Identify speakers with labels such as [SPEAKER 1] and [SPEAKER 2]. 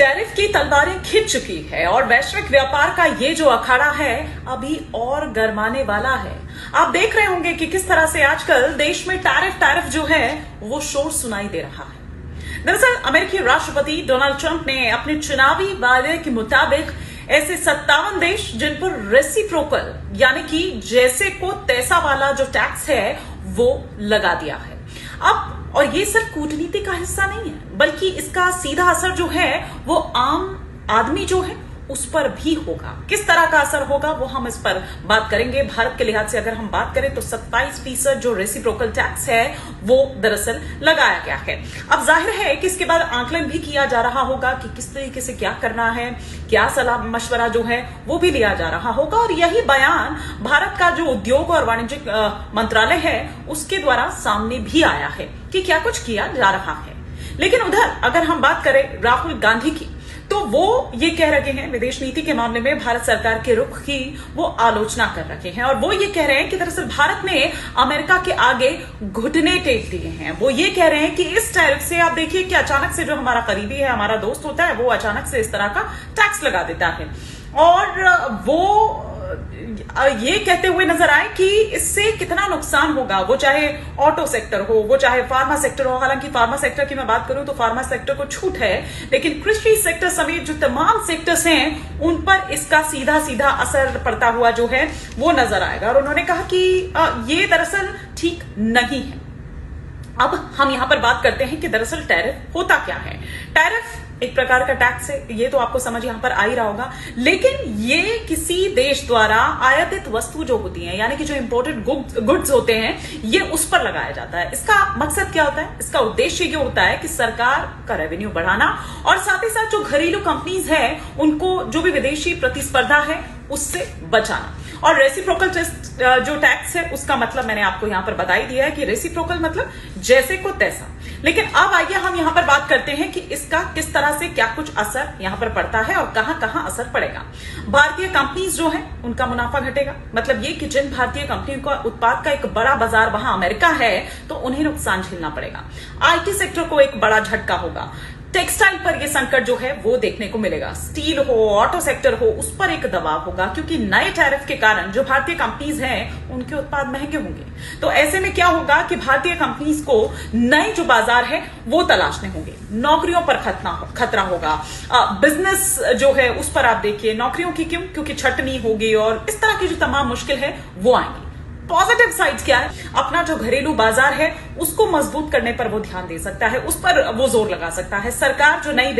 [SPEAKER 1] Tariff की तलवारें खिंच चुकी है और वैश्विक व्यापार का ये जो अखाड़ा है अभी और गरमाने वाला है। आप देख रहे होंगे कि किस तरह से आजकल देश में टैरिफ जो है वो शोर सुनाई दे रहा है। दरअसल अमेरिकी राष्ट्रपति डोनाल्ड ट्रंप ने अपने चुनावी वादे के मुताबिक ऐसे 57 देश जिन पर रेसिप्रोकल यानी कि जैसे को तैसा वाला जो टैक्स है वो लगा दिया है। अब और ये सिर्फ कूटनीति का हिस्सा नहीं है बल्कि इसका सीधा असर जो है वो आम आदमी जो है उस पर भी होगा। किस तरह का असर होगा वो हम इस पर बात करेंगे। भारत के लिहाज से अगर हम बात करें तो 27% जो रेसिप्रोकल टैक्स है वो दरअसल लगाया गया है। अब जाहिर है कि इसके बाद आकलन भी किया जा रहा होगा कि किस तरीके से क्या करना है, क्या सलाह मशवरा जो है वो भी लिया जा रहा होगा। और यही बयान भारत का जो उद्योग और वाणिज्य मंत्रालय है उसके द्वारा सामने भी आया है कि क्या कुछ किया जा रहा है। लेकिन उधर अगर हम बात करें राहुल गांधी की तो वो ये कह रहे हैं विदेश नीति के मामले में भारत सरकार के रुख की वो आलोचना कर रहे हैं और वो ये कह रहे हैं कि दरअसल भारत ने अमेरिका के आगे घुटने टेक दिए हैं। वो ये कह रहे हैं कि इस टैरिफ से आप देखिए कि अचानक से जो हमारा करीबी है, हमारा दोस्त होता है, वो अचानक से इस तरह का टैक्स लगा देता है और वो ये कहते हुए नजर आए कि इससे कितना नुकसान होगा, वो चाहे ऑटो सेक्टर हो, वो चाहे फार्मा सेक्टर हो। हालांकि फार्मा सेक्टर की मैं बात करूं तो फार्मा सेक्टर को छूट है, लेकिन कृषि सेक्टर समेत जो तमाम सेक्टर्स हैं उन पर इसका सीधा सीधा असर पड़ता हुआ जो है वो नजर आएगा। और उन्होंने कहा कि ये दरअसल ठीक नहीं है। अब हम यहां पर बात करते हैं कि दरअसल टैरिफ होता क्या है। टैरिफ एक प्रकार का टैक्स है, ये तो आपको समझ यहां पर आ ही रहा होगा, लेकिन ये किसी देश द्वारा आयातित वस्तु जो होती है यानी कि जो इंपोर्टेड गुड्स होते हैं ये उस पर लगाया जाता है। इसका मकसद क्या होता है? इसका उद्देश्य ये होता है कि सरकार का रेवेन्यू बढ़ाना और साथ ही साथ जो घरेलू कंपनीज है उनको जो भी विदेशी प्रतिस्पर्धा है उससे बचाना। और रेसिप्रोकल जो टैक्स है उसका मतलब मैंने आपको यहां पर बता ही दिया है कि रेसिप्रोकल मतलब जैसे को तैसा। लेकिन अब आइए हम यहां पर बात करते हैं कि इसका किस तरह से क्या कुछ असर यहां पर पड़ता है और कहां कहां असर पड़ेगा। भारतीय कंपनीज जो है उनका मुनाफा घटेगा, मतलब ये कि जिन भारतीय कंपनियों का उत्पाद का एक बड़ा बाजार वहां अमेरिका है तो उन्हें नुकसान झेलना पड़ेगा। आईटी सेक्टर को एक बड़ा झटका होगा। टेक्सटाइल पर यह संकट जो है वो देखने को मिलेगा। स्टील हो, ऑटो सेक्टर हो, उस पर एक दबाव होगा क्योंकि नए टैरिफ के कारण जो भारतीय कंपनीज हैं उनके उत्पाद महंगे होंगे। तो ऐसे में क्या होगा कि भारतीय कंपनीज को नए जो बाजार है वो तलाशने होंगे। नौकरियों पर खतरा होगा। बिजनेस जो है उस पर आप देखिए नौकरियों की क्यों, क्योंकि छटनी होगी और इस तरह की जो तमाम मुश्किल है वो आएंगी। पॉजिटिव साइड क्या है? अपना जो घरेलू बाजार है उसको मजबूत करने पर वो ध्यान दे सकता है, उस पर वो जोर लगा सकता है। सरकार जो नई